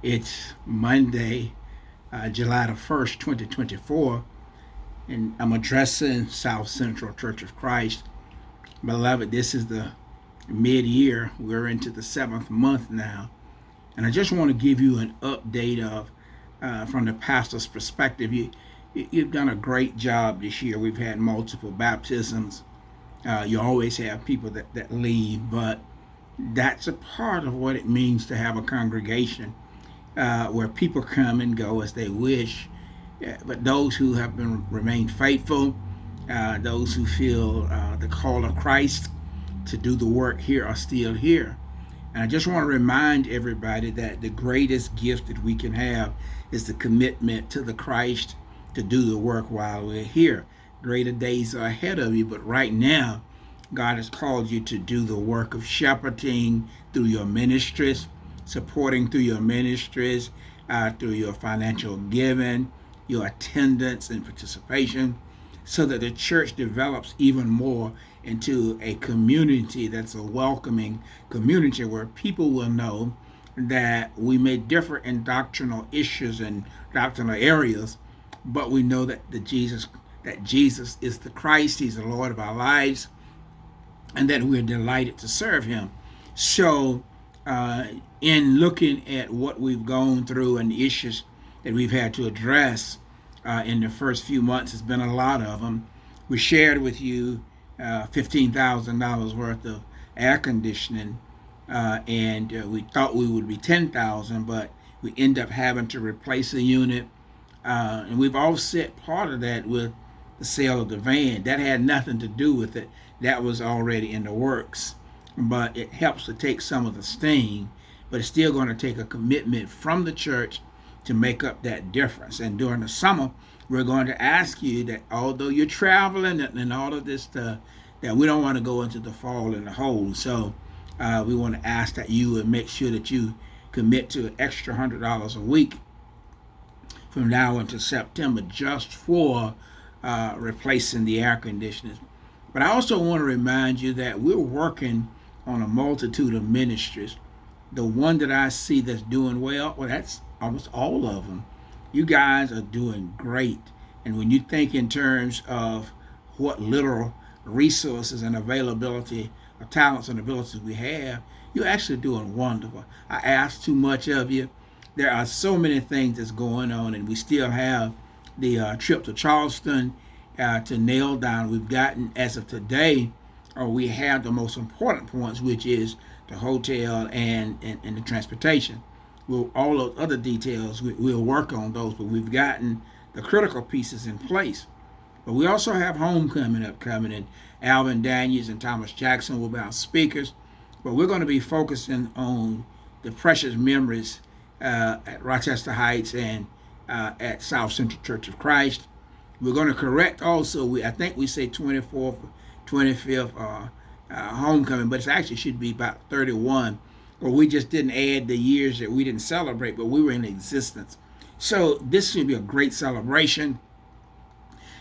It's Monday, July the 1st, 2024, and I'm addressing South Central CoC. Beloved, this is the mid-year. We're into the 7th month now, and I just want to give you an update of, from the pastor's perspective. You've done a great job this year. We've had multiple baptisms. You always have people that leave, but that's a part of what it means to have a congregation where people come and go as they wish. But those who have remained faithful, those who feel the call of Christ to do the work here are still here. And I just want to remind everybody that the greatest gift that we can have is the commitment to the Christ to do the work while we're here. Greater days are ahead of you, but right now, God has called you to do the work of shepherding through your ministries, supporting through your ministries, through your financial giving, your attendance and participation, so that the church develops even more into a community that's a welcoming community where people will know that we may differ in doctrinal issues and doctrinal areas, but we know that Jesus is the Christ, He's the Lord of our lives, and that we're delighted to serve Him. So in looking at what we've gone through and the issues that we've had to address in the first few months, it's been a lot of them. We shared with you $15,000 worth of air conditioning, and we thought we would be $10,000, but we end up having to replace a unit. And we've offset part of that with the sale of the van. That had nothing to do with it. That was already in the works. But it helps to take some of the sting, but it's still going to take a commitment from the church to make up that difference. And during the summer, we're going to ask you that although you're traveling and all of this stuff, that we don't want to go into the fall in the hole. So we want to ask that you would make sure that you commit to an extra $100 a week from now until September just for replacing the air conditioners. But I also want to remind you that we're working on a multitude of ministries. The one that I see that's doing well, that's almost all of them. You guys are doing great. And when you think in terms of what little resources and availability of talents and abilities we have, you're actually doing wonderful. I ask too much of you. There are so many things that's going on, and we still have the trip to Charleston to nail down. We've gotten, as of today, we have the most important points, which is the hotel and the transportation. All those other details, we'll work on those, but we've gotten the critical pieces in place. But we also have homecoming upcoming, and Alvin Daniels and Thomas Jackson will be our speakers. But we're going to be focusing on the precious memories at Rochester Heights and at South Central CoC. We're going to correct also, I think we say 24th, 25th homecoming, but it actually should be about 31. Or we just didn't add the years that we didn't celebrate, but we were in existence. So this should be a great celebration.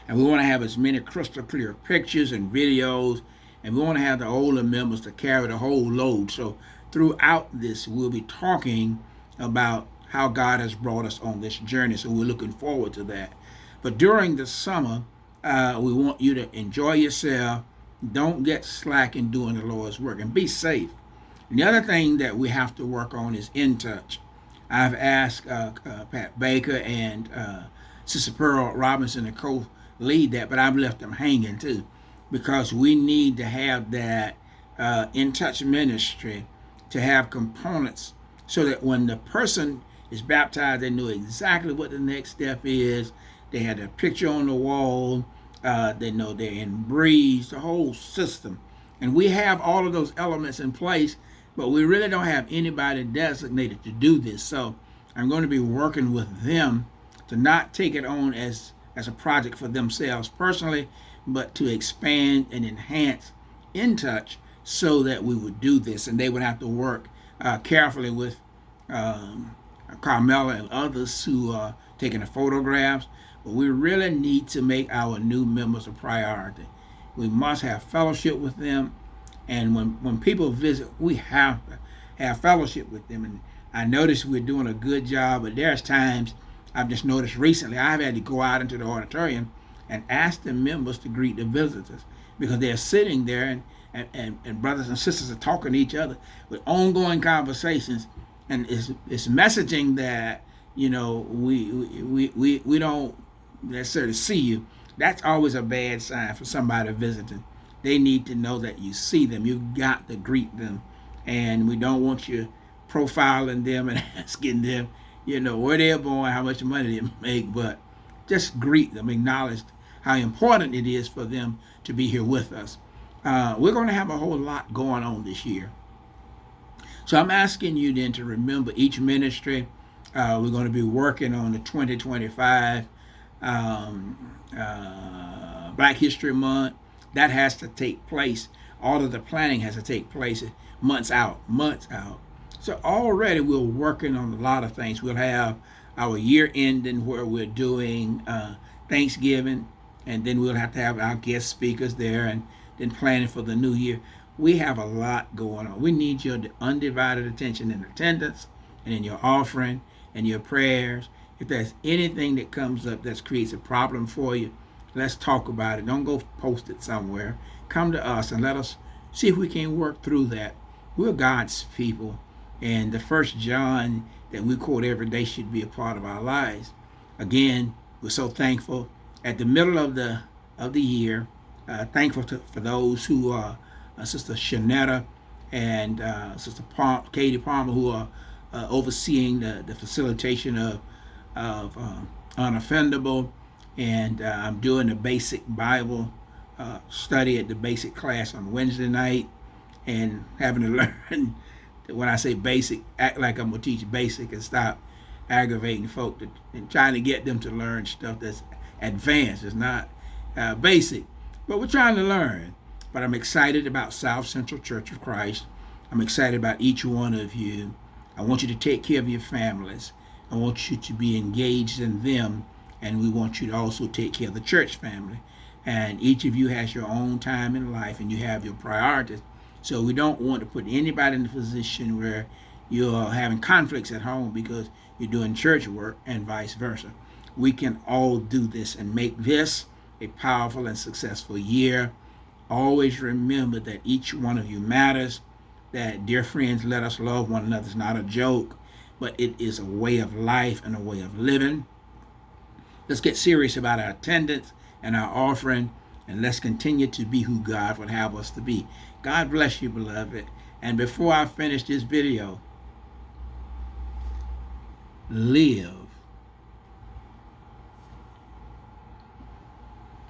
And we want to have as many crystal clear pictures and videos. And we want to have the older members to carry the whole load. So throughout this, we'll be talking about how God has brought us on this journey. So we're looking forward to that. But during the summer, we want you to enjoy yourself. Don't get slack in doing the Lord's work, and be safe. And the other thing that we have to work on is in touch. I've asked Pat Baker and Sister Pearl Robinson to co-lead that, but I've left them hanging too, because we need to have that in touch ministry to have components so that when the person is baptized, they know exactly what the next step is. They had a picture on the wall. They know they're in breeze, the whole system. And we have all of those elements in place, but we really don't have anybody designated to do this. So I'm going to be working with them to not take it on as a project for themselves personally, but to expand and enhance In Touch so that we would do this. And they would have to work carefully with Carmela and others who are taking the photographs. But we really need to make our new members a priority. We must have fellowship with them. And when people visit, we have to have fellowship with them. And I noticed we're doing a good job, but there's times I've just noticed recently I've had to go out into the auditorium and ask the members to greet the visitors because they're sitting there and brothers and sisters are talking to each other with ongoing conversations, and it's messaging that we don't necessarily see you. That's always a bad sign for somebody visiting. They need to know that you see them. You've got to greet them, and we don't want you profiling them and asking them, where they're born, how much money they make, but just greet them, acknowledge how important it is for them to be here with us. We're going to have a whole lot going on this year. So I'm asking you then to remember each ministry. We're going to be working on the 2025 Black History Month. That has to take place. All of the planning has to take place months out. So already we're working on a lot of things. We'll have our year ending where we're doing Thanksgiving, and then we'll have to have our guest speakers there, and then planning for the new year. We have a lot going on. We need your undivided attention and attendance and in your offering and your prayers. If there's anything that comes up that creates a problem for you, let's talk about it. Don't go post it somewhere. Come to us and let us see if we can work through that. We're God's people, and the 1 John that we quote every day should be a part of our lives. Again, we're so thankful. At the middle of the year, thankful for those who are Sister Shanetta and Sister Katie Palmer, who are overseeing the facilitation of Unoffendable, and I'm doing the basic Bible study at the basic class on Wednesday night, and having to learn, when I say basic, act like I'm going to teach basic and stop aggravating folk and trying to get them to learn stuff that's advanced. It's not basic, but we're trying to learn. But I'm excited about South Central Church of Christ. I'm excited about each one of you. I want you to take care of your families. I want you to be engaged in them, and we want you to also take care of the church family. And each of you has your own time in life, and you have your priorities. So we don't want to put anybody in a position where you're having conflicts at home because you're doing church work, and vice versa. We can all do this and make this a powerful and successful year. Always remember that each one of you matters, that, dear friends, let us love one another. It's not a joke, but it is a way of life and a way of living. Let's get serious about our attendance and our offering, and let's continue to be who God would have us to be. God bless you, beloved. And before I finish this video, live